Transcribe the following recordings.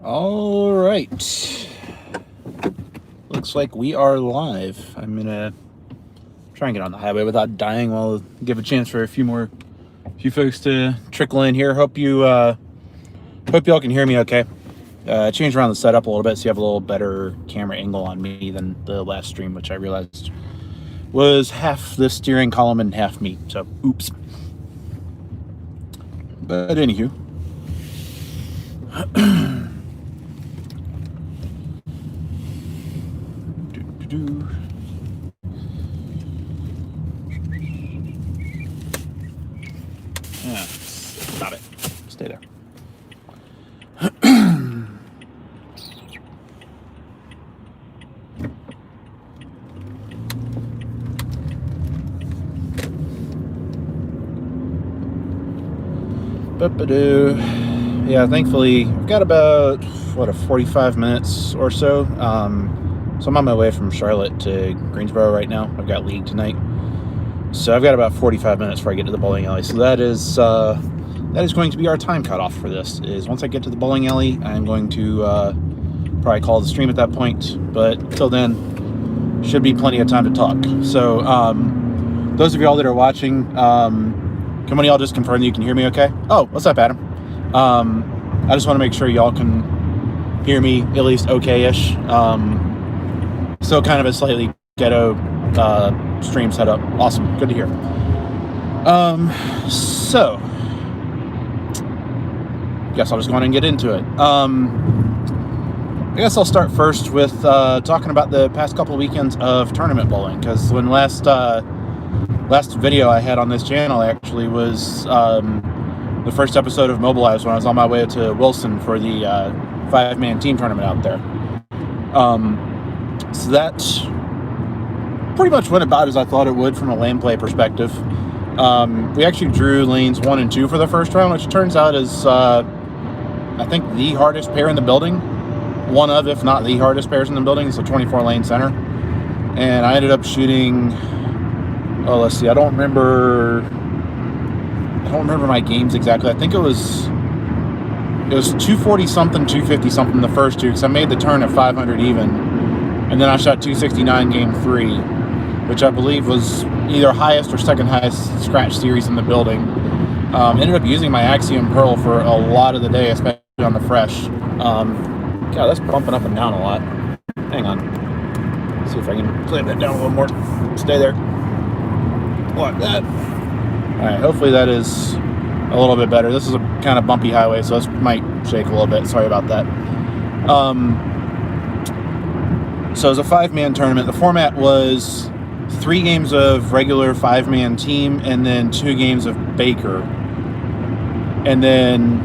All right. Looks like we are live. I'm gonna try and get on the highway without dying. While give a chance for a few folks to trickle in here. Hope y'all can hear me okay. Changed around the setup a little bit so you have a little better camera angle on me than the last stream, which I realized was half the steering column and half me. So oops. But anywho. Yeah, stop it. Stay there. Yeah, thankfully, I've got about, 45 minutes or so. So I'm on my way from Charlotte to Greensboro right now. I've got league tonight. So I've got about 45 minutes before I get to the bowling alley. So that is going to be our time cutoff for this, is once I get to the bowling alley, I'm going to probably call the stream at that point. But till then, should be plenty of time to talk. So those of y'all that are watching, can one of y'all just confirm that you can hear me okay? Oh, what's up, Adam? I just want to make sure y'all can hear me at least okay-ish. So kind of a slightly ghetto stream setup. Awesome. Good to hear. So guess I'll just go on and get into it. I guess I'll start first with talking about the past couple of weekends of tournament bowling, because when last video I had on this channel actually was the first episode of Mobilized, when I was on my way to Wilson for the 5-man team tournament out there. So that pretty much went about as I thought it would from a lane play perspective. We actually drew lanes 1 and 2 for the first round, which turns out is I think the hardest pair in the building. One of, if not the hardest pairs in the building. It's a 24-lane center. And I ended up shooting, let's see, I don't remember my games exactly. I think it was 240 something, 250 something the first two, because I made the turn at 500 even. And then I shot 269 game 3, which I believe was either highest or second highest scratch series in the building. Ended up using my Axiom Pearl for a lot of the day, especially on the fresh. God, that's bumping up and down a lot. Hang on. Let's see if I can clamp that down a little more. Stay there. Like that. Alright, hopefully that is a little bit better. This is a kind of bumpy highway, so this might shake a little bit. Sorry about that. So it was a 5-man tournament. The format was 3 games of regular 5-man team and then 2 games of Baker. And then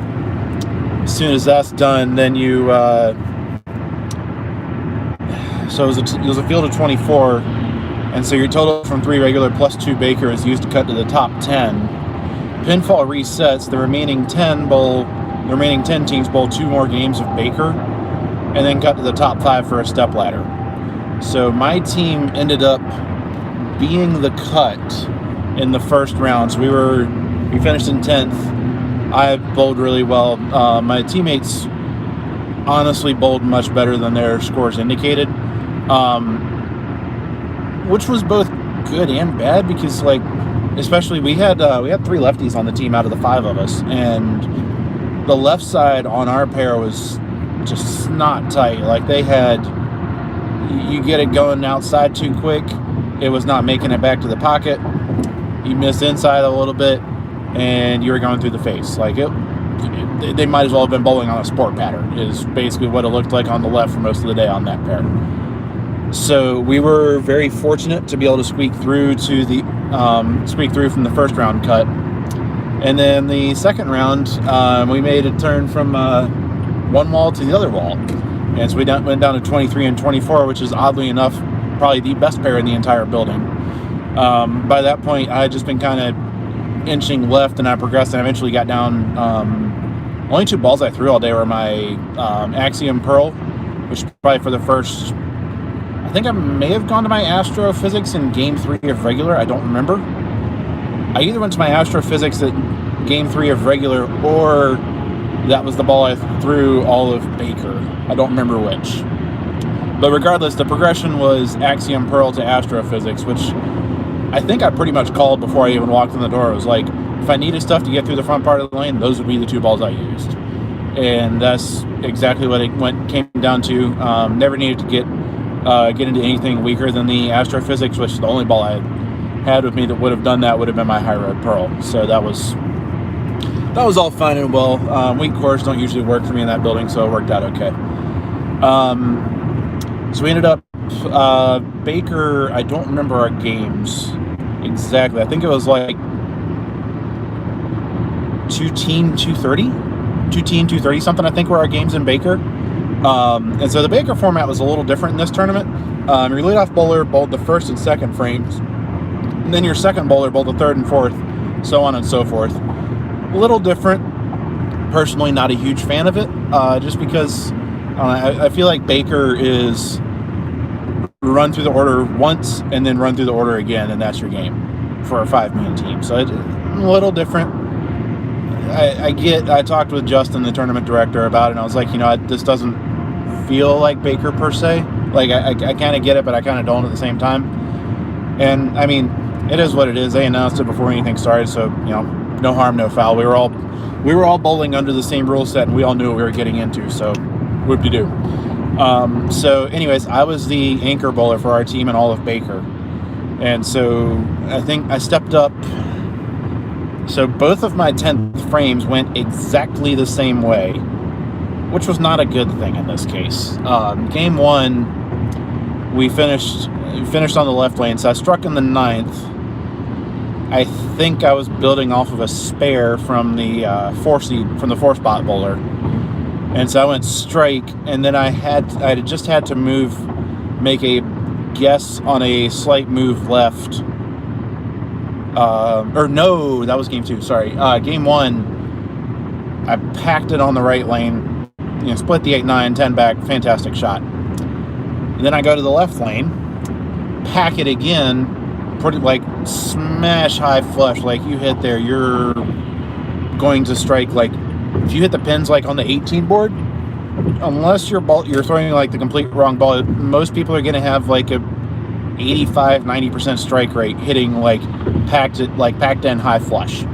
as soon as that's done, then you so it was a field of 24, and so your total from 3 regular plus 2 Baker is used to cut to the top 10. Pinfall resets. The remaining 10 teams bowl 2 more games of Baker, and then cut to the top 5 for a step ladder. So my team ended up being the cut in the first round. So we finished in 10th. I bowled really well. My teammates honestly bowled much better than their scores indicated, which was both good and bad, because especially we had 3 lefties on the team out of the 5 of us, and the left side on our pair was just not tight. Like, they had, you get it going outside too quick, it was not making it back to the pocket. You missed inside a little bit, and you were going through the face. Like, they might as well have been bowling on a sport pattern, is basically what it looked like on the left for most of the day on that pair. So we were very fortunate to be able to squeak through from the first round cut. And then the second round, we made a turn from one wall to the other wall. And so we went down to 23 and 24, which is oddly enough probably the best pair in the entire building. By that point, I had just been kind of inching left, and I progressed, and I eventually got down. Only 2 balls I threw all day were my Axiom Pearl, which probably for the first, I think I may have gone to my Astrophysics in game 3 of regular. I don't remember. I either went to my Astrophysics at game 3 of regular, or that was the ball I threw all of Baker. I don't remember which. But regardless, the progression was Axiom Pearl to Astrophysics, which I think I pretty much called before I even walked in the door. It was like, if I needed stuff to get through the front part of the lane, those would be the two balls I used. And that's exactly what it came down to. Never needed to get into anything weaker than the Astrophysics, which the only ball I had with me that would have done that would have been my High Road Pearl. So that was all fine and well. Weak cores don't usually work for me in that building, so it worked out okay. So we ended up Baker. I don't remember our games exactly. I think it was like 2-2-30 something. I think were our games in Baker. And so the Baker format was a little different in this tournament. Your leadoff bowler bowled the first and second frames, and then your second bowler bowled the third and fourth, so on and so forth. A little different. Personally, not a huge fan of it, just because I feel like Baker is run through the order once and then run through the order again, and that's your game for a 5-man team. So it's a little different. I talked with Justin, the tournament director, about it, and I was like, this doesn't feel like Baker per se. Like, I kind of get it, but I kind of don't at the same time. And, I mean, it is what it is. They announced it before anything started, so, no harm, no foul. We were all bowling under the same rule set, and we all knew what we were getting into, so whoop-de-doo. So, anyways, I was the anchor bowler for our team and all of Baker. And so I think I stepped up. So both of my 10th frames went exactly the same way, which was not a good thing in this case. Game one, we finished on the left lane, so I struck in the 9th. I think I was building off of a spare from the four spot bowler, and so I went strike, and then I had just had to make a guess on a slight move left. Or no, that was game two. Sorry. Game one, I packed it on the right lane, split the 8-9, 10 back, fantastic shot. And then I go to the left lane, pack it again, pretty like smash high flush, like you hit there, you're going to strike. Like if you hit the pins like on the 18 board, unless you're throwing like the complete wrong ball, most people are going to have like a 85-90% strike rate hitting like packed in high flush.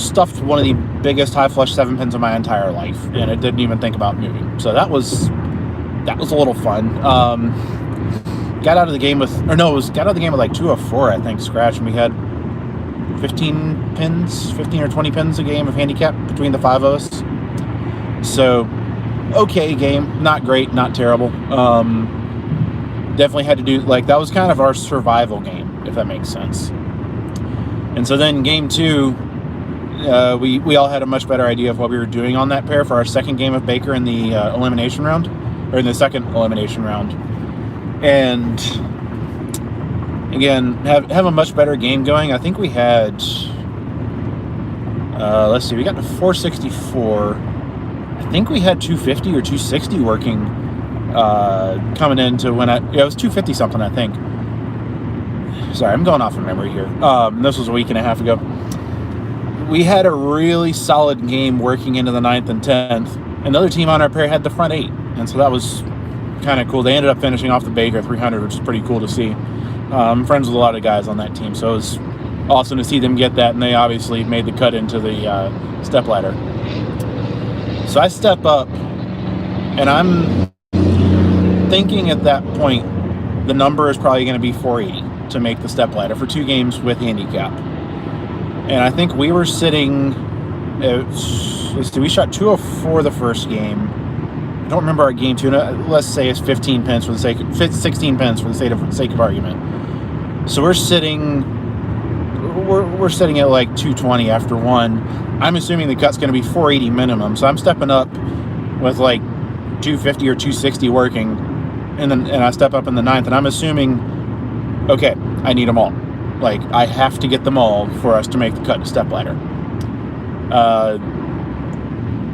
Stuffed one of the biggest high flush 7 pins of my entire life, and it didn't even think about moving. So that was a little fun. Got out of the game with like 2 of 4, I think, scratch, and we had 15 or 20 pins a game of handicap between the 5 of us. So okay game, not great, not terrible. Definitely had to do, like, that was kind of our survival game, if that makes sense. And so then game two, we all had a much better idea of what we were doing on that pair for our second game of Baker in the elimination round, or in the second elimination round. And again, have a much better game going. I think we had, let's see, we got to 464. I think we had 250 or 260 working coming into when it was 250 something, I think. Sorry, I'm going off of memory here. This was a week and a half ago. We had a really solid game working into the 9th and 10th. Another team on our pair had the front 8, and so that was kind of cool. They ended up finishing off the Baker 300, which is pretty cool to see. I'm friends with a lot of guys on that team, so it was awesome to see them get that, and they obviously made the cut into the step ladder. So I step up, and I'm thinking at that point the number is probably going to be 480 to make the step ladder for 2 games with handicap. And I think we were sitting we shot 204 the first game. I don't remember our game 2. Let's say it's 15 pins for the sake of 16 pins for the sake of argument. So we're sitting at like 220 after 1. I'm assuming the cut's going to be 480 minimum, so I'm stepping up with like 250 or 260 working, and I step up in the 9th, and I'm assuming, okay, I need them all. Like, I have to get them all for us to make the cut to step ladder.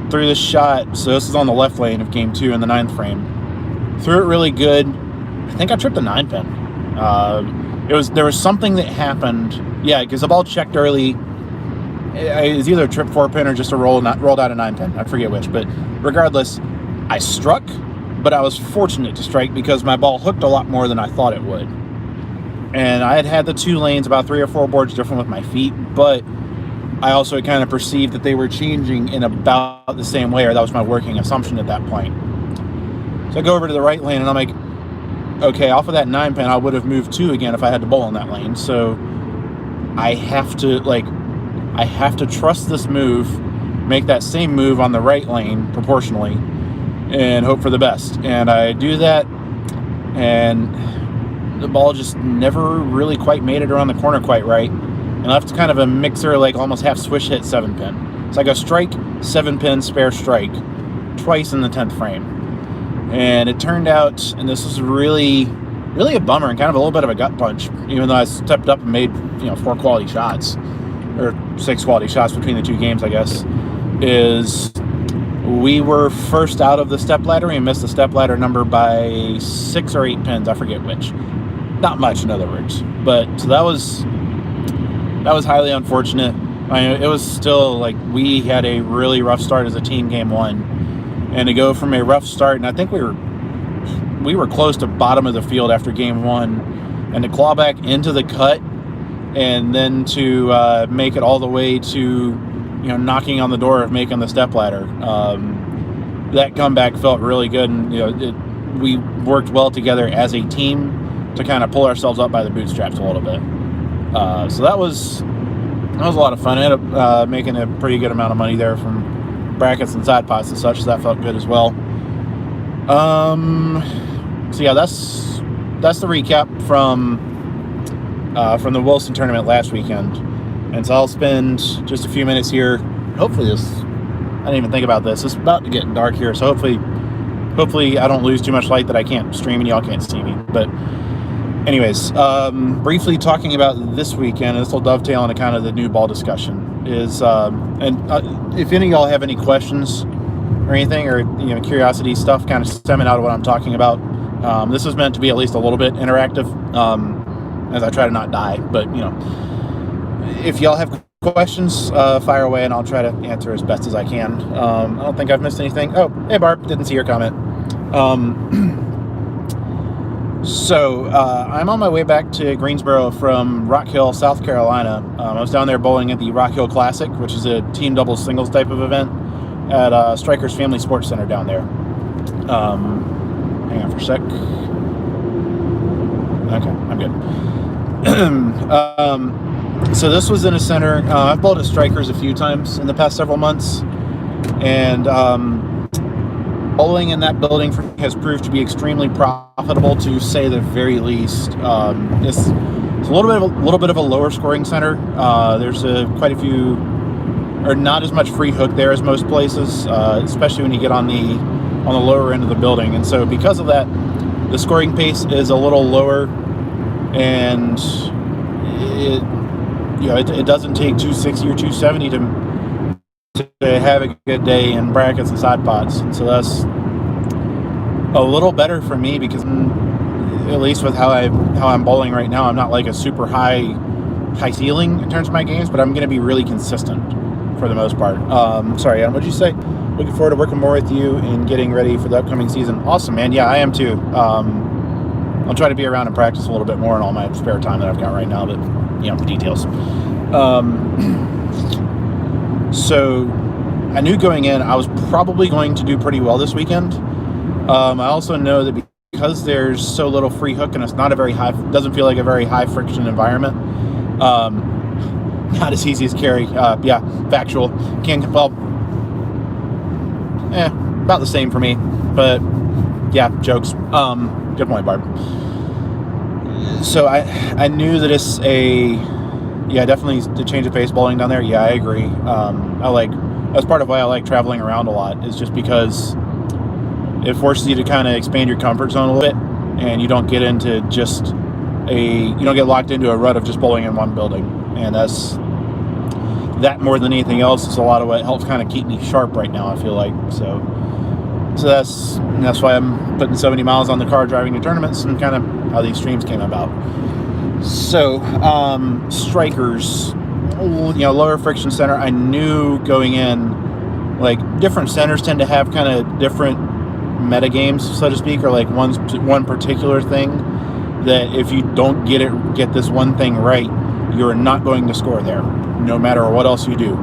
Threw the shot, so this is on the left lane of game 2 in the 9th frame. Threw it really good. I think I tripped the 9 pin. There was something that happened. Yeah, because the ball checked early. It's either a trip 4-pin or just a rolled out a 9-pin. I forget which, but regardless, I struck, but I was fortunate to strike because my ball hooked a lot more than I thought it would. And I had the 2 lanes about 3 or 4 boards different with my feet, but I also kind of perceived that they were changing in about the same way, or that was my working assumption at that point. So I go over to the right lane, and I'm like, okay, off of that 9-pin, I would have moved 2 again if I had to bowl in that lane. So I have to trust this move, make that same move on the right lane proportionally, and hope for the best. And I do that, and the ball just never really quite made it around the corner quite right. And left kind of a mixer, like almost half swish hit 7-pin. So I go strike, 7-pin, spare strike, twice in the 10th frame. And it turned out, and this was really, really a bummer and kind of a little bit of a gut punch, even though I stepped up and made 4 quality shots, or 6 quality shots between the 2 games, I guess, is we were first out of the step ladder. We missed the step ladder number by 6 or 8 pins, I forget which. Not much, in other words. But so that was highly unfortunate. I mean, it was still like we had a really rough start as a team game 1, and to go from a rough start, and I think we were close to bottom of the field after game 1, and to claw back into the cut, and then to make it all the way to knocking on the door of making the step ladder. That comeback felt really good, and we worked well together as a team to kind of pull ourselves up by the bootstraps a little bit. So that was a lot of fun. I ended up making a pretty good amount of money there from brackets and side pots and such, so that felt good as well. So yeah, that's the recap from the Wilson tournament last weekend. And so I'll spend just a few minutes here. Hopefully I didn't even think about this. It's about to get dark here, so hopefully I don't lose too much light that I can't stream and y'all can't see me. But anyways, briefly talking about this weekend, and this will dovetail into kind of the new ball discussion, is, if any of y'all have any questions or anything, or curiosity stuff, kind of stemming out of what I'm talking about, this is meant to be at least a little bit interactive, as I try to not die. But if y'all have questions, fire away, and I'll try to answer as best as I can. I don't think I've missed anything. Oh, hey Barb, didn't see your comment. So I'm on my way back to Greensboro from Rock Hill, South Carolina. I was down there bowling at the Rock Hill Classic, which is a team doubles singles type of event at Strikers Family Sports Center down there. Hang on for a sec. Okay, I'm good. So this was in a center. I've bowled at Strikers a few times in the past several months, and bowling in that building has proved to be extremely profitable, to say the very least. It's a little bit of a lower scoring center. There's quite a few, or not as much free hook there as most places, especially when you get on the lower end of the building. And so because of that, the scoring pace is a little lower, and it doesn't take 260 or 270 to have a good day in brackets and side pots. And so that's a little better for me, because at least with how I'm bowling right now, I'm not like a super high ceiling in terms of my games, but I'm going to be really consistent for the most part. Sorry, Adam, what'd you say? Looking forward to working more with you and getting ready for the upcoming season. Awesome, man. Yeah, I am too. I'll try to be around and practice a little bit more in all my spare time that I've got right now, but details. So I knew going in I was probably going to do pretty well this weekend. I also know that because there's so little free hook and it's not doesn't feel like a very high friction environment, not as easy as carry. Yeah, factual. About the same for me, but yeah, jokes. Good point, Barb. So I knew that it's definitely to change the pace bowling down there. Yeah, I agree. That's part of why I like traveling around a lot, is just because it forces you to kind of expand your comfort zone a little bit, and you don't get into you don't get locked into a rut of just bowling in one building. And that more than anything else is a lot of what helps kind of keep me sharp right now, I feel like. So that's why I'm putting 70 miles on the car driving to tournaments, and kind of how these streams came about. So Strikers, lower friction center. I knew going in, like, different centers tend to have kind of different meta games, so to speak, or like one particular thing that if you don't get this one thing right, you're not going to score there, no matter what else you do.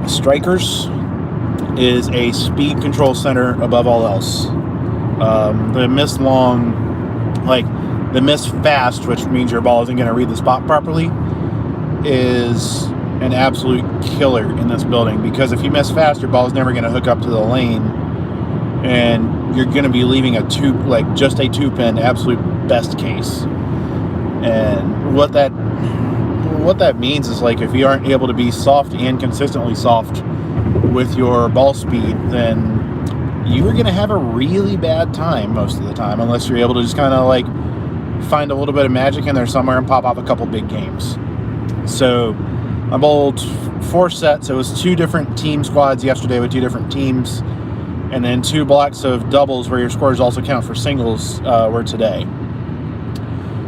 Strikers is a speed control center above all else. The miss long, like the miss fast, which means your ball isn't going to read the spot properly, is an absolute killer in this building, because if you miss fast, your ball's never going to hook up to the lane, and you're going to be leaving just a two pin, absolute best case. And what that means is, like, if you aren't able to be soft and consistently soft with your ball speed, then you're going to have a really bad time most of the time, unless you're able to just kind of like find a little bit of magic in there somewhere and pop off a couple big games. So I bowled 4 sets. It was 2 different team squads yesterday with 2 different teams, and then 2 blocks of doubles where your scores also count for singles were today.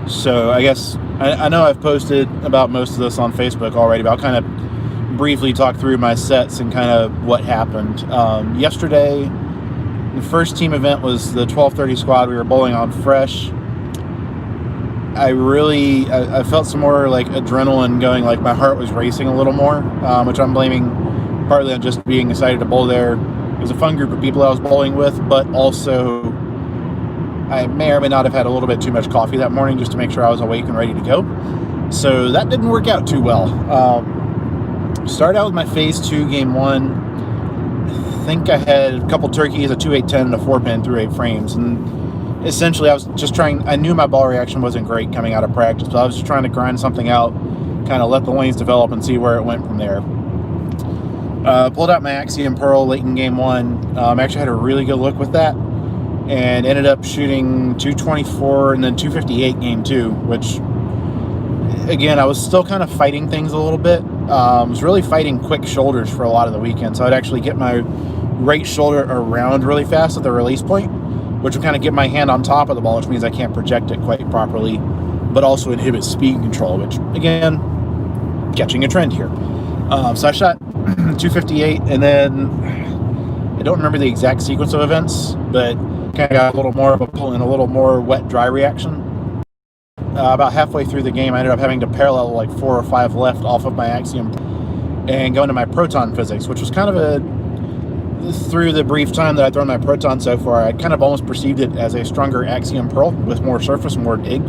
So I guess I know I've posted about most of this on Facebook already, but I'll kind of briefly talk through my sets and kind of what happened. Yesterday, the first team event was the 12:30 squad. We were bowling on fresh. I felt some more like adrenaline going, like my heart was racing a little more, which I'm blaming partly on just being excited to bowl there. It was a fun group of people I was bowling with, but also I may or may not have had a little bit too much coffee that morning just to make sure I was awake and ready to go. So that didn't work out too well. Started out with my phase 2 game 1. I think I had a couple turkeys, a 2-8-10, and a 4-pin through 8 frames. And essentially I was just trying, I knew my ball reaction wasn't great coming out of practice, so I was just trying to grind something out, kind of let the lanes develop and see where it went from there. Pulled out my Axiom Pearl late in game 1. Actually had a really good look with that, and ended up shooting 224 and then 258 game 2, which, again, I was still kind of fighting things a little bit. I was really fighting quick shoulders for a lot of the weekend, so I'd actually get my right shoulder around really fast at the release point, which would kind of get my hand on top of the ball, which means I can't project it quite properly, but also inhibit speed control, which, again, catching a trend here. So I shot 258, and then I don't remember the exact sequence of events, but kind of got a little more of a pull and a little more wet-dry reaction. About halfway through the game, I ended up having to parallel like 4 or 5 left off of my Axiom and go into my proton physics, which was kind of through the brief time that I'd thrown my proton so far, I kind of almost perceived it as a stronger Axiom Pearl with more surface, more dig.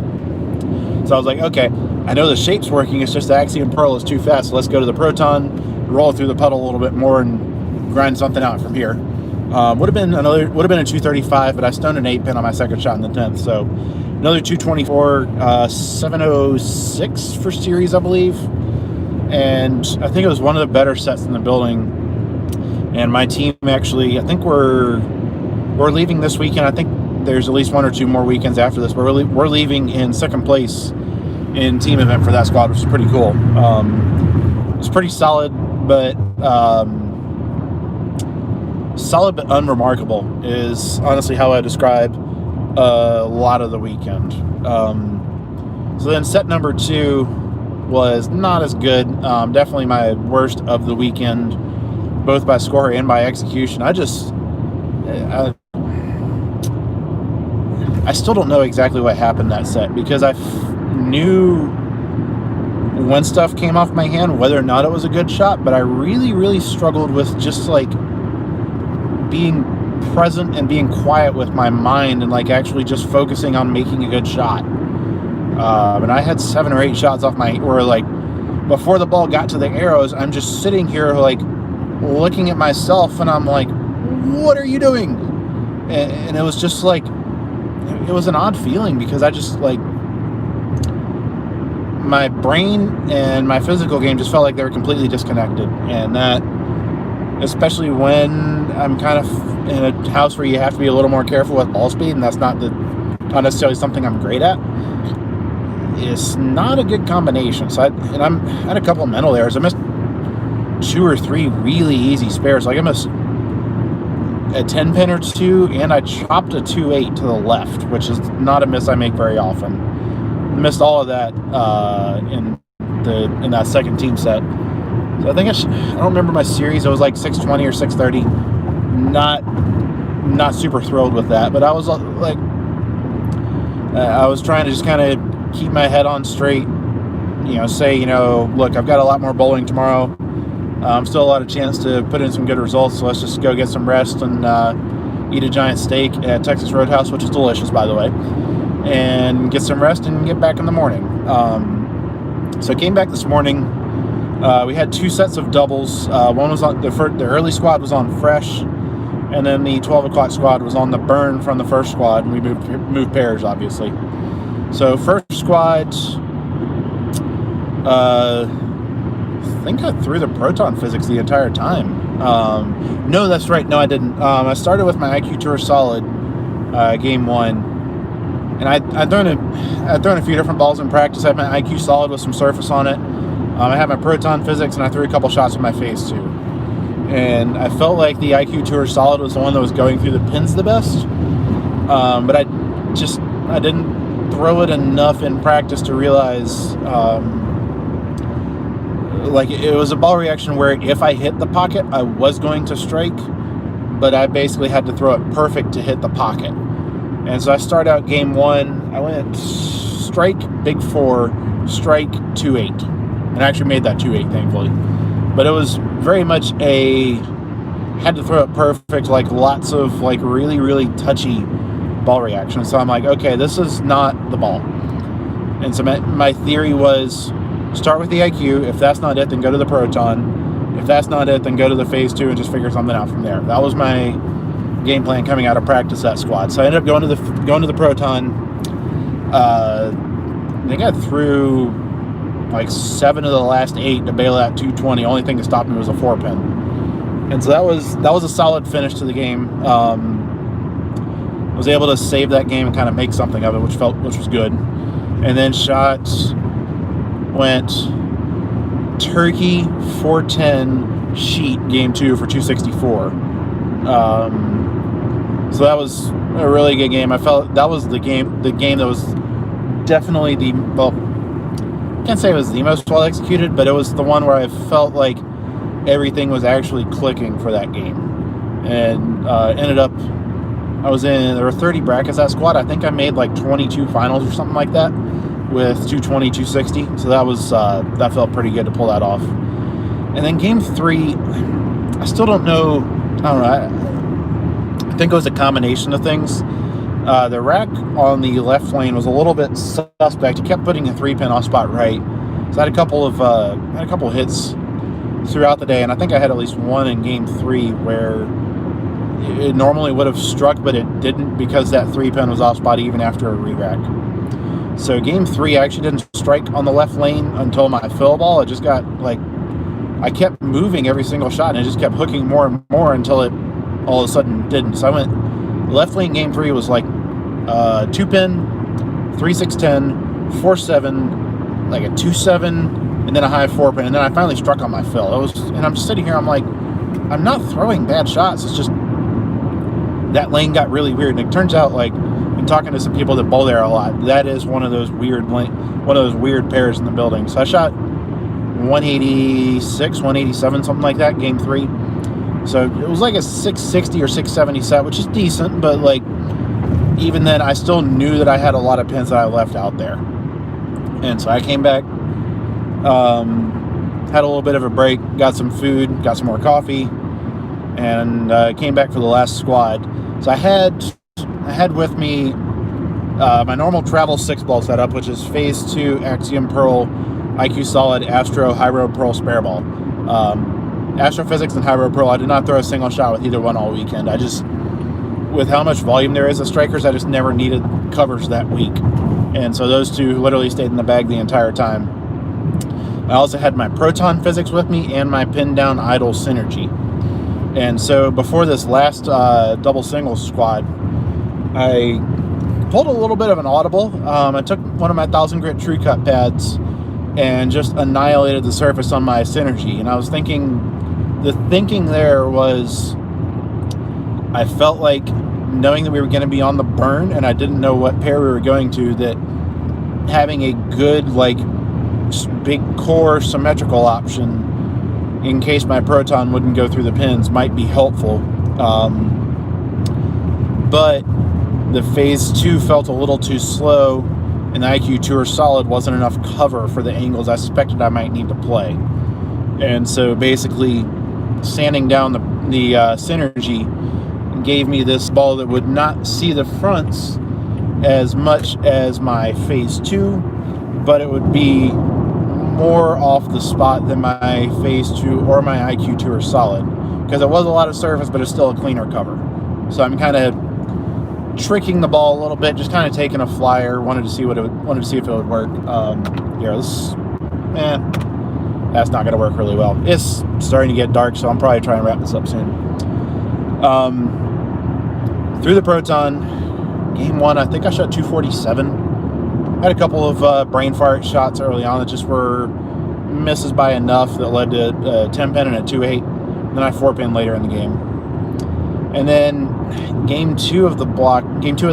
So I was like, okay, I know the shape's working, it's just the Axiom Pearl is too fast, so let's go to the proton, roll through the puddle a little bit more, and grind something out from here. Would have been a 235, but I stoned an 8-pin on my second shot in the 10th, so another 224, 706 for series, I believe, and I think it was one of the better sets in the building. And my team actually, I think we're leaving this weekend. I think there's at least 1 or 2 more weekends after this. We're leaving in second place in team event for that squad, which is pretty cool. It's pretty solid, but unremarkable is honestly how I describe a lot of the weekend. So then set number 2 was not as good. Definitely my worst of the weekend, both by score and by execution. I still don't know exactly what happened that set, because I knew when stuff came off my hand whether or not it was a good shot, but I really, really struggled with just like being present and being quiet with my mind and like actually just focusing on making a good shot. And I had 7 or 8 shots off my, or like before the ball got to the arrows, I'm just sitting here like looking at myself and I'm like, what are you doing? And it was just like, it was an odd feeling, because I just like, my brain and my physical game just felt like they were completely disconnected. And that, especially when I'm kind of in a house where you have to be a little more careful with ball speed, and that's not necessarily something I'm great at, it's not a good combination. So I had a couple of mental errors. I missed 2 or 3 really easy spares. Like I missed a 10 pin or two, and I chopped a 2-8 to the left, which is not a miss I make very often. Missed all of that in that second team set. So I think I don't remember my series. It was like 620 or 630. Not super thrilled with that, but I was like, I was trying to just kind of keep my head on straight. Say, look, I've got a lot more bowling tomorrow. Still a lot of chance to put in some good results, so let's just go get some rest and eat a giant steak at Texas Roadhouse, which is delicious, by the way, and get some rest and get back in the morning. So I came back this morning. We had 2 sets of doubles. One was on the early squad was on fresh, and then the 12 o'clock squad was on the burn from the first squad, and we moved pairs, obviously. So first squad, I think I threw the proton physics the entire time. No, that's right. No, I didn't. I started with my IQ Tour Solid game 1, and I'd thrown a few different balls in practice. I had my IQ Solid with some surface on it. I had my proton physics, and I threw a couple shots with my face too. And I felt like the IQ Tour Solid was the one that was going through the pins the best. But I didn't throw it enough in practice to realize like it was a ball reaction where if I hit the pocket, I was going to strike, but I basically had to throw it perfect to hit the pocket. And so I started out game 1, I went strike, big 4, strike, 2-8. And I actually made that 2-8, thankfully. But it was very much had to throw it perfect, like lots of like really, really touchy ball reactions. So I'm like, okay, this is not the ball. And so my theory was start with the IQ. If that's not it, then go to the proton. If that's not it, then go to the phase 2 and just figure something out from there. That was my game plan coming out of practice that squad. So I ended up going to the proton. I think I threw like 7 of the last 8 to bail out 220. Only thing that stopped me was a 4-pin. And so that was a solid finish to the game. Was able to save that game and kind of make something of it, which was good. And then went turkey 410 sheet game 2 for 264. So that was a really good game. I felt that was the game that was definitely I can't say it was the most well executed, but it was the one where I felt like everything was actually clicking for that game. And ended up, there were 30 brackets that squad. I think I made like 22 finals or something like that with 220, 260. So that felt pretty good to pull that off. And then game 3, I still don't know. I don't know. I think it was a combination of things. The rack on the left lane was a little bit suspect. He kept putting a 3-pin off spot right. So I had a couple of hits throughout the day, and I think I had at least one in game 3 where it normally would have struck, but it didn't because that 3-pin was off spot even after a re-rack. So game 3, I actually didn't strike on the left lane until my fill ball. It just got I kept moving every single shot, and it just kept hooking more and more until it all of a sudden didn't. So I went left lane game 3 was like 2-pin, 3-6-10, 4-7, like a 2-7, and then a high 4-pin, and then I finally struck on my fill. And I'm just sitting here, I'm like, I'm not throwing bad shots. It's just that lane got really weird. And it turns out, like, in talking to some people that bowl there a lot, that is one of those weird pairs in the building. So I shot 186, 187, something like that, game 3. So it was like a 660 or 670 set, which is decent, but like even then I still knew that I had a lot of pins that I left out there. And so I came back, had a little bit of a break, got some food, got some more coffee, and came back for the last squad. So I had with me my normal travel 6-ball setup, which is phase 2 Axiom Pearl, IQ Solid, Astro, Hyro Pearl spare ball. Astrophysics and Hyro Pearl, I did not throw a single shot with either one all weekend. With how much volume there is of strikers, I just never needed covers that week. And so those two literally stayed in the bag the entire time. I also had my proton physics with me and my pin down idle synergy. And so before this last double singles squad, I pulled a little bit of an audible. I took one of my 1000 grit true cut pads and just annihilated the surface on my synergy. And I was thinking, the thinking there was, I felt like, knowing that we were going to be on the burn and I didn't know what pair we were going to, that having a good, like, big core symmetrical option in case my proton wouldn't go through the pins might be helpful. But the phase 2 felt a little too slow, and the IQ Tour Solid wasn't enough cover for the angles I suspected I might need to play. And so basically sanding down the Synergy gave me this ball that would not see the fronts as much as my phase 2, but it would be more off the spot than my phase 2 or my IQ Tour Solid, because it was a lot of surface, but it's still a cleaner cover. So I'm kind of tricking the ball a little bit, just kind of taking a flyer. Wanted to see if it would work. That's not going to work really well. It's starting to get dark, so I'm probably trying to wrap this up soon. Through the proton, game 1, I think I shot 247. Had a couple of brain fart shots early on that just were misses by enough that led to a 10 pin and a 2-8. Then I 4-pin later in the game. And then game 2 of the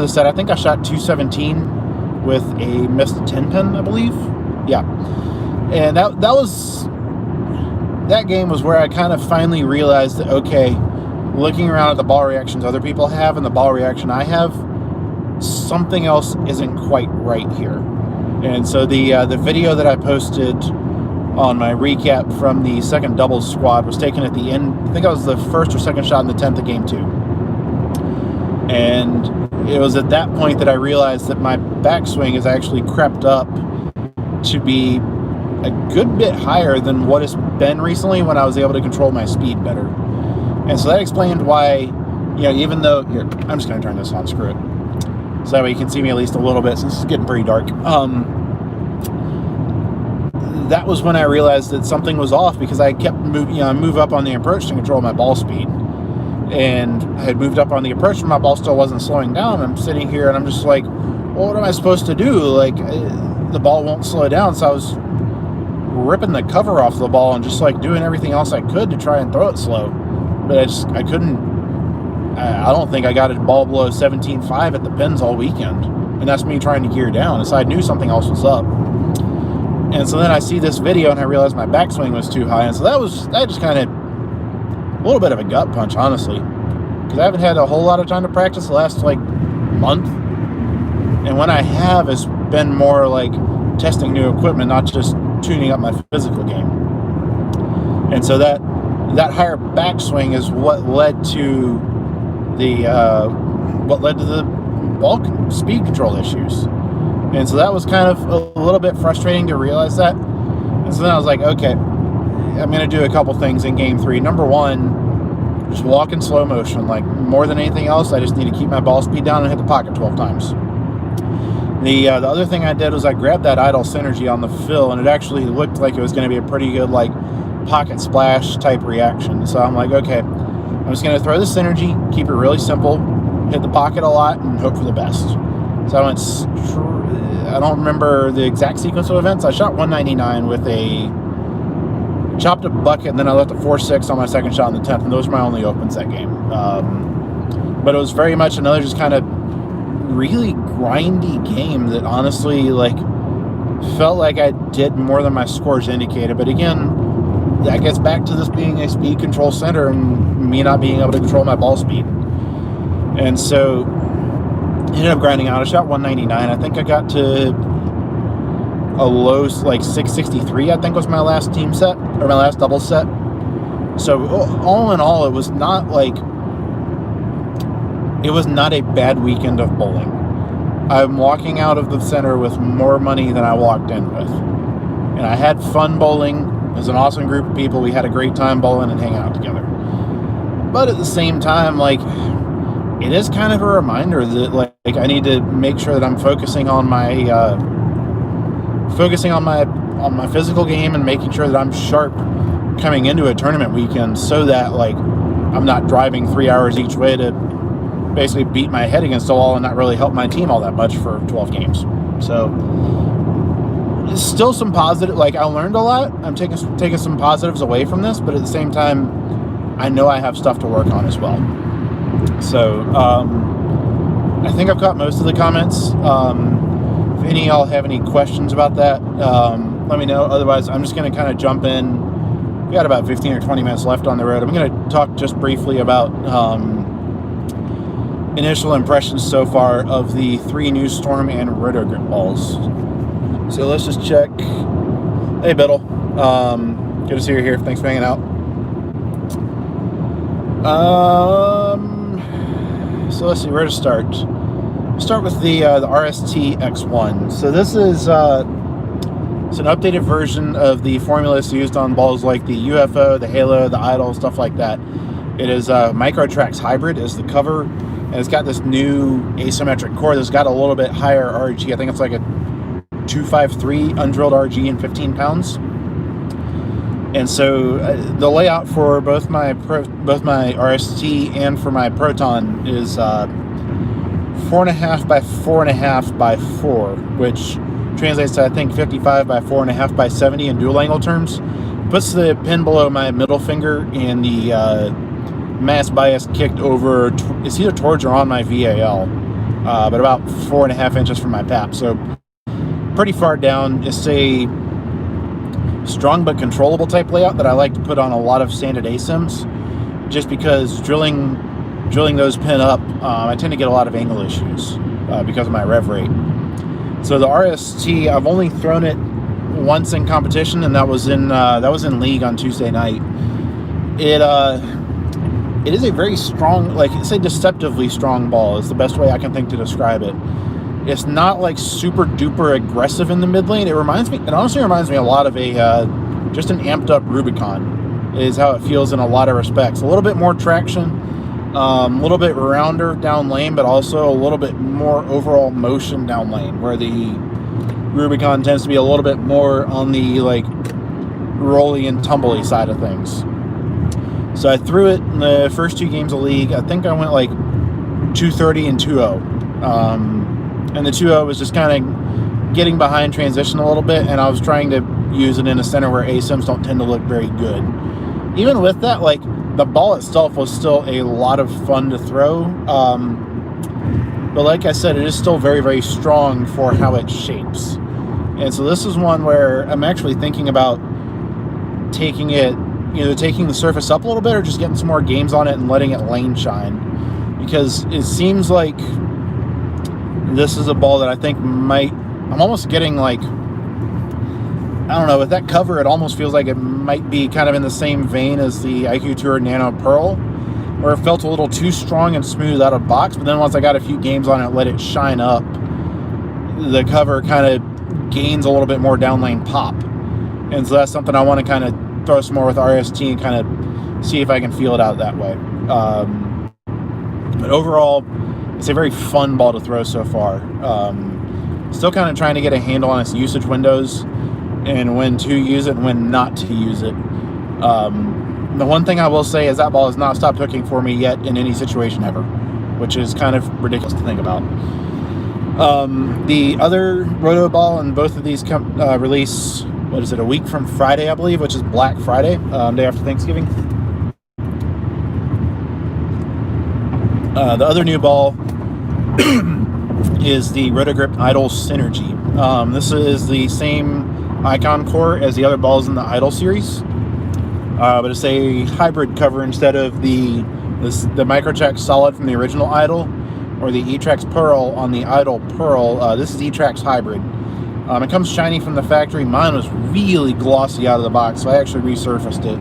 set, I think I shot 217 with a missed 10 pin, I believe. Yeah. And that game was where I kind of finally realized that, okay, looking around at the ball reactions other people have and the ball reaction I have, something else isn't quite right here. And so the video that I posted on my recap from the second doubles squad was taken at the end. I think I was the first or second shot in the 10th of game 2. And it was at that point that I realized that my backswing has actually crept up to be a good bit higher than what it's been recently when I was able to control my speed better. And so that explained why, even though, here, I'm just going to turn this on, screw it. So that way you can see me at least a little bit since it's getting pretty dark. That was when I realized that something was off, because I kept move up on the approach to control my ball speed. And I had moved up on the approach and my ball still wasn't slowing down. I'm sitting here and I'm just like, well, what am I supposed to do? Like, the ball won't slow down. So I was ripping the cover off the ball and just like doing everything else I could to try and throw it slow. But I couldn't. I don't think I got a ball below 17.5 at the pins all weekend. And that's me trying to gear down. And so I knew something else was up. And so then I see this video and I realized my backswing was too high. And so that just kind of a little bit of a gut punch, honestly, because I haven't had a whole lot of time to practice the last like month. And when I have, it's been more like testing new equipment, not just tuning up my physical game. And so that higher backswing is what led to the ball speed control issues. And so that was kind of a little bit frustrating to realize that. And so then I was like, okay, I'm going to do a couple things in game 3. Number 1, just walk in slow motion. Like, more than anything else, I just need to keep my ball speed down and hit the pocket 12 times. The other thing I did was I grabbed that idle Synergy on the fill, and it actually looked like it was going to be a pretty good, like, pocket splash type reaction. So I'm like, okay, I'm just going to throw the Synergy, keep it really simple, hit the pocket a lot, and hope for the best. So I don't remember the exact sequence of events. I shot 199 with a chopped a bucket, and then I left a 4.6 on my second shot in the 10th, and those were my only opens that game. But it was very much another just kind of really grindy game that honestly, like, felt like I did more than my scores indicated. But again, that gets back to this being a speed control center and me not being able to control my ball speed. And so ended up grinding out. I shot 199. I think I got to a low, like 663, I think was my last team set, or my last double set. So all in all, it was not a bad weekend of bowling. I'm walking out of the center with more money than I walked in with. And I had fun bowling. It was an awesome group of people. We had a great time bowling and hanging out together. But at the same time, like, it is kind of a reminder that like I need to make sure that I'm focusing on my physical game and making sure that I'm sharp coming into a tournament weekend, so that like I'm not driving 3 hours each way to basically beat my head against the wall and not really help my team all that much for 12 games. So it's still some positive, like I learned a lot. I'm taking some positives away from this, but at the same time, I know I have stuff to work on as well. So I think I've caught most of the comments. If any of y'all have any questions about that, let me know. Otherwise, I'm just going to kind of jump in. We got about 15 or 20 minutes left on the road. I'm going to talk just briefly about initial impressions so far of the 3 new Storm and Roto Grip balls. So let's just check. Hey, Biddle. Good to see you here. Thanks for hanging out. So let's see where to start. Start with the RST X1. So this is it's an updated version of the formulas used on balls like the UFO, the Halo, the Idol, stuff like that. It is Microtrax Hybrid is the cover, and it's got this new asymmetric core that's got a little bit higher RG. I think it's like a 253 undrilled RG and 15 pounds. And so the layout for both my RST and for my Proton is 4.5 by 4.5 by 4, which translates to I think 55 by 4.5 by 70 in dual angle terms. Puts the pin below my middle finger and the mass bias kicked over. It's either towards or on my VAL, but about 4.5 inches from my PAP. So pretty far down. It's a strong but controllable type layout that I like to put on a lot of standard ASIMs, just because drilling those pin up, I tend to get a lot of angle issues because of my rev rate. So the RST, I've only thrown it once in competition, and that was in league on Tuesday night. It is a very strong, like it's a deceptively strong ball is the best way I can think to describe it. It's not like super duper aggressive in the mid lane. It honestly reminds me a lot of a just an amped up Rubicon is how it feels in a lot of respects. A little bit more traction, a little bit rounder down lane, but also a little bit more overall motion down lane, where the Rubicon tends to be a little bit more on the like rolly and tumbly side of things. So I threw it in the first 2 games of league. I think I went like 230 and 2-0. And the 2-0 was just kind of getting behind transition a little bit, and I was trying to use it in a center where ASIMs don't tend to look very good. Even with that, like, the ball itself was still a lot of fun to throw. But like I said, it is still very, very strong for how it shapes. And so this is one where I'm actually thinking about taking it, either taking the surface up a little bit or just getting some more games on it and letting it lane shine. Because it seems like this is a ball that I think I'm almost getting like, I don't know, with that cover, it almost feels like it might be kind of in the same vein as the IQ Tour Nano Pearl, where it felt a little too strong and smooth out of box, but then once I got a few games on it, let it shine up, the cover kind of gains a little bit more down lane pop. And so that's something I want to kind of throw some more with RST and kind of see if I can feel it out that way. But overall, it's a very fun ball to throw so far. Still kind of trying to get a handle on its usage windows and when to use it and when not to use it. The one thing I will say is that ball has not stopped hooking for me yet in any situation ever, which is kind of ridiculous to think about. The other Roto ball and both of these release, what is it, a week from Friday, I believe, which is Black Friday, day after Thanksgiving. The other new ball is the Roto Grip Idol Synergy. This is the same icon core as the other balls in the Idol series, but it's a hybrid cover instead of the Microtrax Solid from the original Idol or the E-Trax Pearl on the Idol Pearl. This is E-Trax Hybrid. It comes shiny from the factory. Mine was really glossy out of the box, so I actually resurfaced it.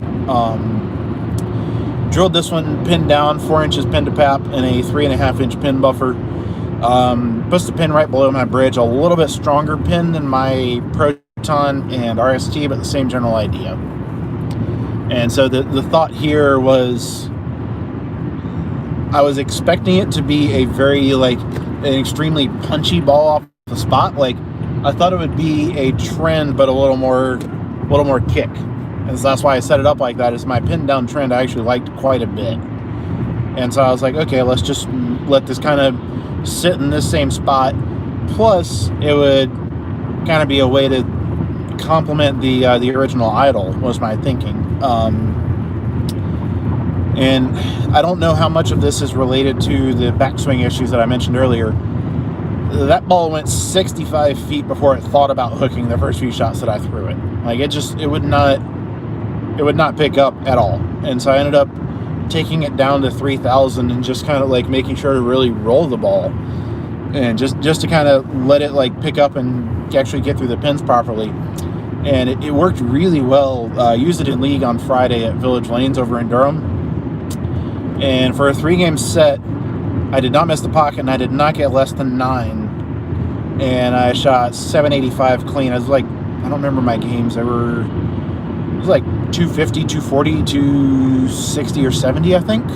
Drilled this one pinned down, 4 inches pin to PAP, and a 3.5 inch pin buffer. Puts the pin right below my bridge. A little bit stronger pin than my Proton and RST, but the same general idea. And so the thought here was, I was expecting it to be a very, like, an extremely punchy ball off the spot. Like, I thought it would be a trend, but a little more kick. And so that's why I set it up like that. Is my pin down trend I actually liked quite a bit. And so I was like, okay, let's just let this kind of sit in this same spot. Plus, it would kind of be a way to complement the original Idol, was my thinking. And I don't know how much of this is related to the backswing issues that I mentioned earlier. That ball went 65 feet before it thought about hooking the first few shots that I threw it. Like, it would not pick up at all. And so I ended up taking it down to 3,000 and just kind of like making sure to really roll the ball and just to kind of let it like pick up and actually get through the pins properly. And it worked really well. Used it in league on Friday at Village Lanes over in Durham. And for a 3-game set, I did not miss the pocket, and I did not get less than 9. And I shot 785 clean. I was like, I don't remember my games. It was like 250, 240, 260, or 70, I think.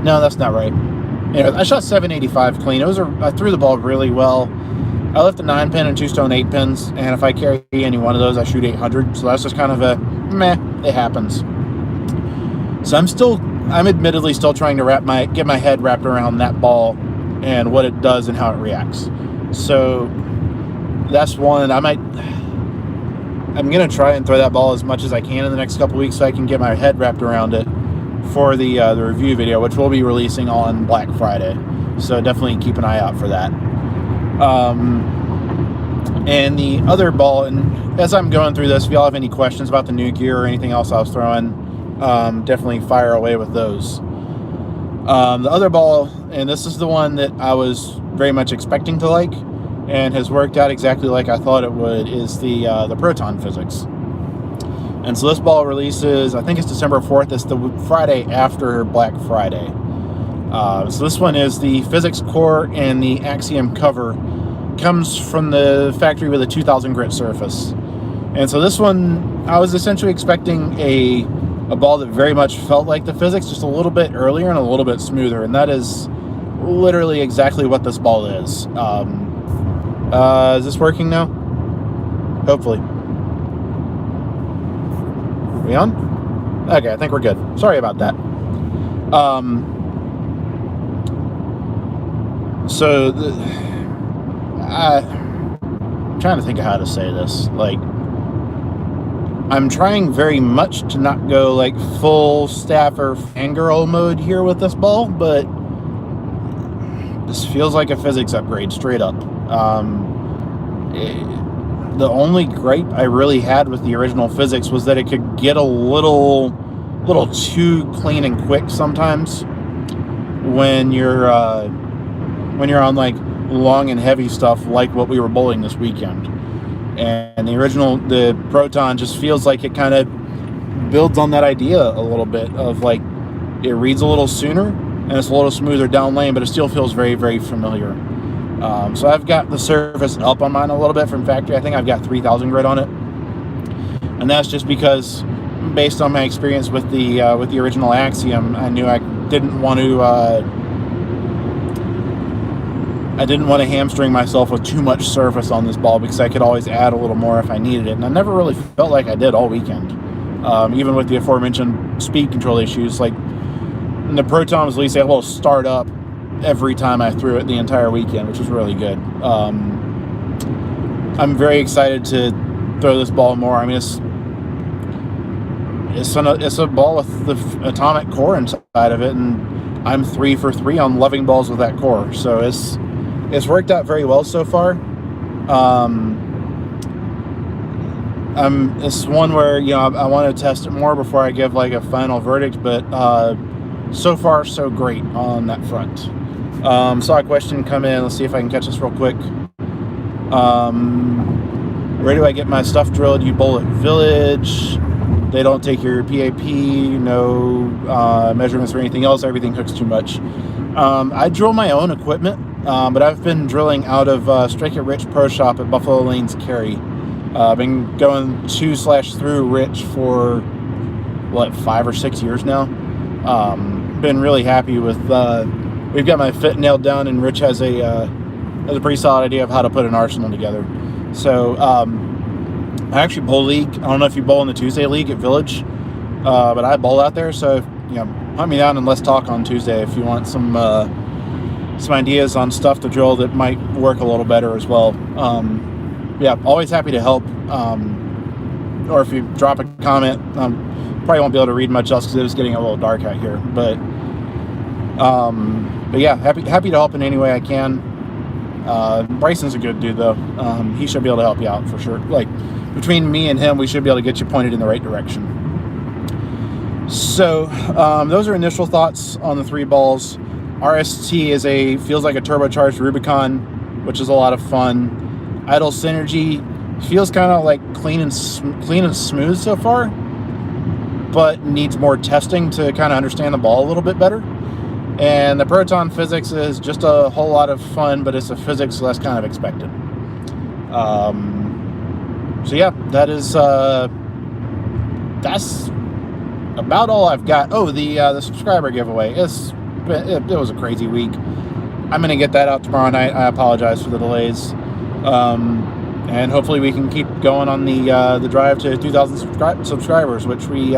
No, that's not right. Anyway, I shot 785 clean. I threw the ball really well. I left a 9-pin and 2 stone 8-pins, and if I carry any one of those, I shoot 800. So that's just kind of a meh. It happens. So I'm admittedly still trying to get my head wrapped around that ball and what it does and how it reacts. So that's one. I'm gonna try and throw that ball as much as I can in the next couple weeks so I can get my head wrapped around it for the review video, which we'll be releasing on Black Friday. So definitely keep an eye out for that. And the other ball, and as I'm going through this, if y'all have any questions about the new gear or anything else I was throwing, definitely fire away with those. The other ball, and this is the one that I was very much expecting to like and has worked out exactly like I thought it would, is the Proton Physics. And so this ball releases, I think it's December 4th. It's the Friday after Black Friday. So this one is the Physics Core, and the Axiom cover comes from the factory with a 2000 grit surface. And so this one, I was essentially expecting a ball that very much felt like the Physics, just a little bit earlier and a little bit smoother, and that is literally exactly what this ball is. Is this working now? Hopefully. Are we on? Okay, I think we're good. Sorry about that. I'm trying to think of how to say this. Like, I'm trying very much to not go like full staffer fangirl mode here with this ball, but this feels like a physics upgrade straight up. The only gripe I really had with the original physics was that it could get a little too clean and quick sometimes when you're on like long and heavy stuff like what we were bowling this weekend. And the Proton just feels like it kind of builds on that idea a little bit of like, it reads a little sooner and it's a little smoother down lane, but it still feels very, very familiar. So I've got the surface up on mine a little bit from factory. I think I've got 3000 grit on it. And that's just because based on my experience with the original Axiom, I knew I didn't want to hamstring myself with too much surface on this ball, because I could always add a little more if I needed it. And I never really felt like I did all weekend. Even with the aforementioned speed control issues, like the Proton was at least able to start up every time I threw it the entire weekend, which was really good. I'm very excited to throw this ball more. I mean, it's a ball with the atomic core inside of it, and I'm 3 for 3 on loving balls with that core. So it's worked out very well so far. It's one where, I want to test it more before I give like a final verdict, but so far so great on that front. Saw a question come in. Let's see if I can catch this real quick. Where do I get my stuff drilled? You bowl at Village. They don't take your PAP, no measurements or anything else. Everything hooks too much. I drill my own equipment, but I've been drilling out of Strike It Rich Pro Shop at Buffalo Lanes, Cary. I've been going to/through Rich for 5 or 6 years now. Been really happy with. We've got my fit nailed down, and Rich has a pretty solid idea of how to put an arsenal together. So I actually bowl league. I don't know if you bowl in the Tuesday league at Village, but I bowl out there. So hunt me down and let's talk on Tuesday if you want some ideas on stuff to drill that might work a little better as well. Always happy to help. Or if you drop a comment, probably won't be able to read much else because it was getting a little dark out here. But yeah, happy to help in any way I can. Bryson's a good dude though. He should be able to help you out for sure. Like between me and him, we should be able to get you pointed in the right direction. So those are initial thoughts on the 3 balls. RST feels like a turbocharged Rubicon, which is a lot of fun. Idle Synergy feels kind of like clean and smooth so far, but needs more testing to kind of understand the ball a little bit better. And the Proton Physics is just a whole lot of fun, but it's a physics less kind of expected. So yeah, that's about all I've got. Oh, the subscriber giveaway. It was a crazy week. I'm going to get that out tomorrow night. I apologize for the delays. And hopefully we can keep going on the drive to 2,000 subscribers, which we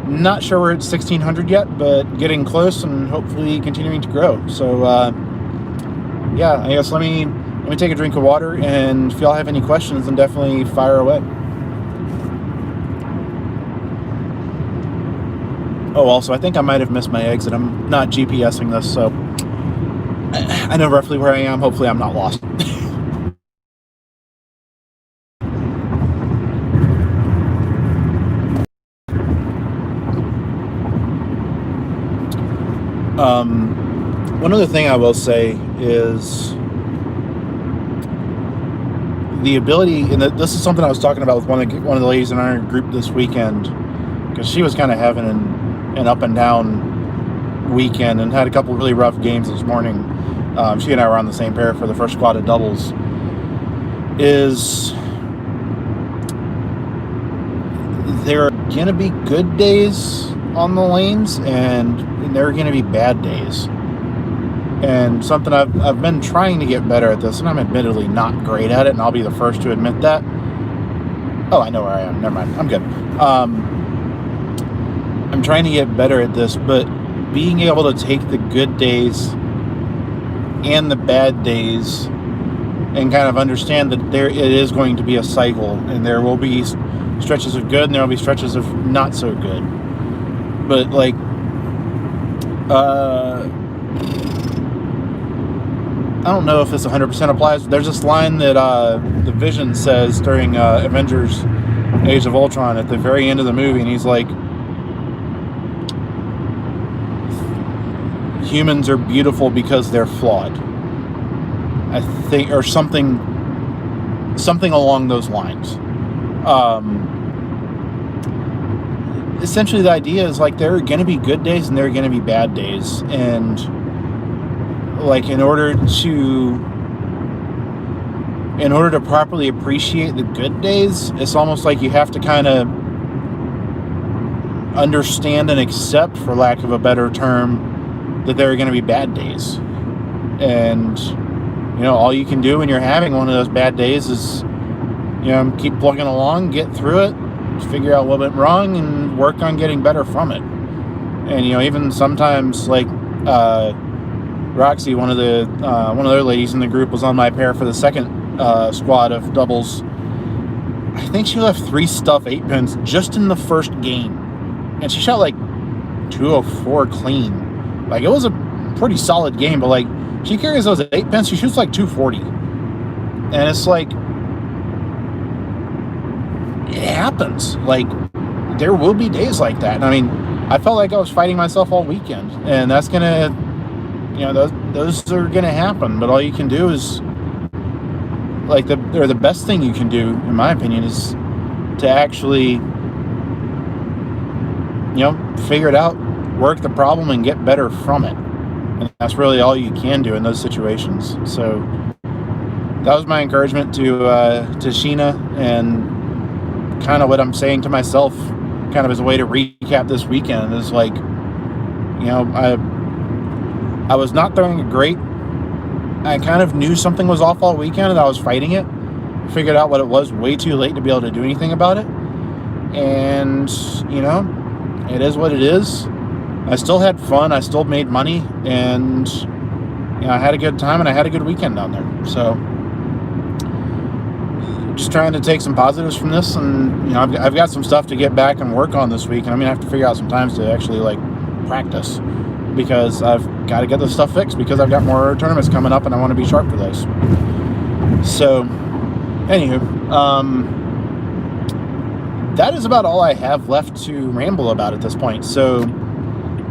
not sure we're at 1,600 yet, but getting close and hopefully continuing to grow. So yeah, I guess let me take a drink of water, and if y'all have any questions, then definitely fire away. Oh, also, I think I might have missed my exit. I'm not GPSing this, so I know roughly where I am. Hopefully I'm not lost. One other thing I will say is the ability, and this is something I was talking about with one of the ladies in our group this weekend, because she was kind of having an up and down weekend and had a couple really rough games this morning. She and I were on the same pair for the first squad of doubles. Is there are going to be good days on the lanes, and there are going to be bad days. And something I've been trying to get better at this, and I'm admittedly not great at it, and I'll be the first to admit that. Oh, I know where I am. Never mind. I'm good. I'm trying to get better at this, but being able to take the good days and the bad days and kind of understand that it is going to be a cycle, and there will be stretches of good and there will be stretches of not so good. But like I don't know if this 100% applies. There's this line that the Vision says during Avengers Age of Ultron at the very end of the movie, and he's like, humans are beautiful because they're flawed. I think, or something along those lines. Essentially the idea is like there are going to be good days and there are going to be bad days, and like in order to properly appreciate the good days, it's almost like you have to kind of understand and accept, for lack of a better term, that there are going to be bad days. And you know, all you can do when you're having one of those bad days is, you know, keep plugging along, get through it, figure out what went wrong, and work on getting better from it. And you know, even sometimes like Roxy, one of the other ladies in the group, was on my pair for the second squad of doubles. I think she left 3 stuff 8-pins just in the first game, and she shot like 204 clean. Like, it was a pretty solid game, but like, she carries those 8-pins, she shoots like 240, and it's like, it happens. Like, there will be days like that. And I mean, I felt like I was fighting myself all weekend, and that's gonna, you know, those are gonna happen. But all you can do is, like, the best thing you can do, in my opinion, is to actually, you know, figure it out, work the problem, and get better from it. And that's really all you can do in those situations. So that was my encouragement to Sheena, and kind of what I'm saying to myself, kind of as a way to recap this weekend, is like, you know, I was not throwing it great. I kind of knew something was off all weekend, and I was fighting it. Figured out what it was way too late to be able to do anything about it. And, you know, it is what it is. I still had fun. I still made money, and you know, I had a good time, and I had a good weekend down there. So just trying to take some positives from this, and I've got some stuff to get back and work on this week, and I'm gonna have to figure out some times to actually like practice, because I've got to get this stuff fixed, because I've got more tournaments coming up and I want to be sharp for those. So anywho, that is about all I have left to ramble about at this point. So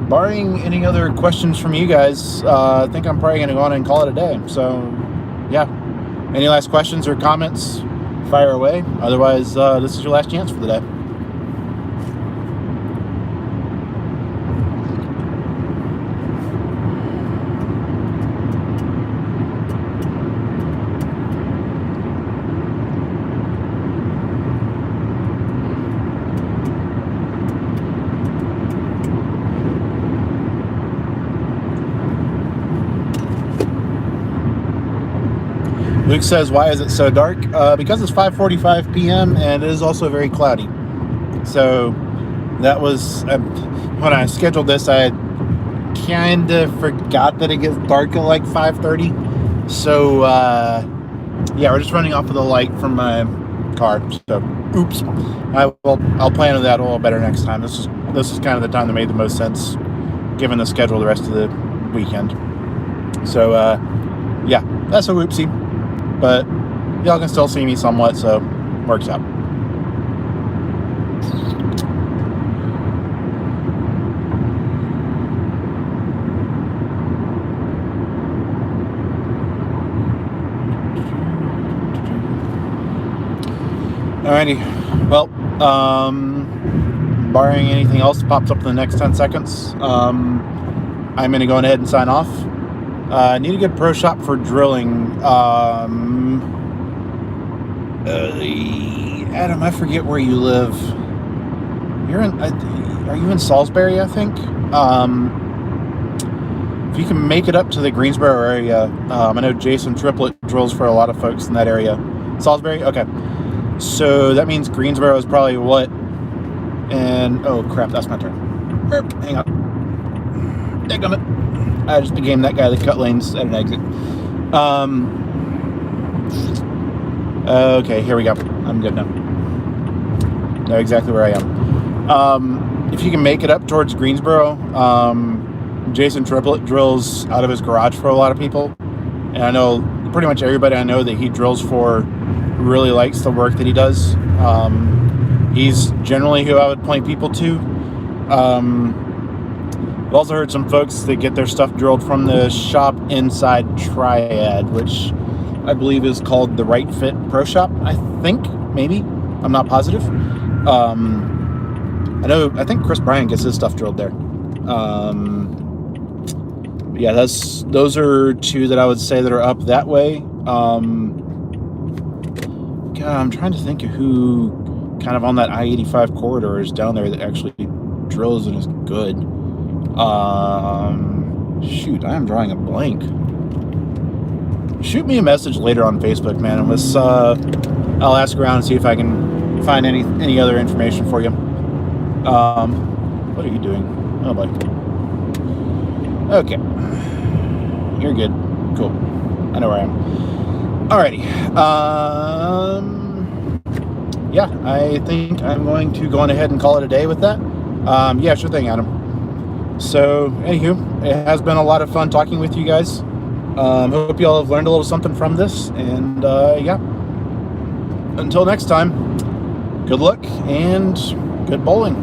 barring any other questions from you guys, I think I'm probably going to go on and call it a day. So yeah, any last questions or comments, fire away. Otherwise, this is your last chance for the day. Luke says, why is it so dark? Because it's 5:45 p.m. and it is also very cloudy. So that was, when I scheduled this, I kind of forgot that it gets dark at like 5:30. So yeah, we're just running off of the light from my car. So oops. I'll plan on that a little better next time. This is kind of the time that made the most sense given the schedule the rest of the weekend. So yeah, that's a whoopsie. But y'all can still see me somewhat, so works out. Alrighty, well, barring anything else that pops up in the next 10 seconds, I'm going to go ahead and sign off. I need a good pro shop for drilling. Adam, I forget where you live. Are you in Salisbury, I think? If you can make it up to the Greensboro area, I know Jason Triplett drills for a lot of folks in that area. Salisbury? Okay. So that means Greensboro is probably what? And, oh crap, that's my turn. Hang on. Dadgummit. I just became that guy that cut lanes at an exit. Okay, here we go. I'm good now. Know exactly where I am. If you can make it up towards Greensboro, Jason Triplett drills out of his garage for a lot of people. And I know pretty much everybody I know that he drills for really likes the work that he does. He's generally who I would point people to. I've also heard some folks that get their stuff drilled from the shop inside Triad, which I believe is called the Right Fit Pro Shop. I think, maybe. I'm not positive. I think Chris Bryan gets his stuff drilled there. Yeah, those are two that I would say that are up that way. God, I'm trying to think of who kind of on that I-85 corridor is down there that actually drills and is good. Shoot, I am drawing a blank. Shoot me a message later on Facebook, man, and I'll ask around and see if I can find any other information for you. What are you doing? Oh boy. Okay. You're good. Cool. I know where I am. Alrighty. Yeah, I think I'm going to go on ahead and call it a day with that. Yeah, sure thing, Adam. So, anywho, it has been a lot of fun talking with you guys. Hope you all have learned a little something from this. And, yeah. Until next time, good luck and good bowling.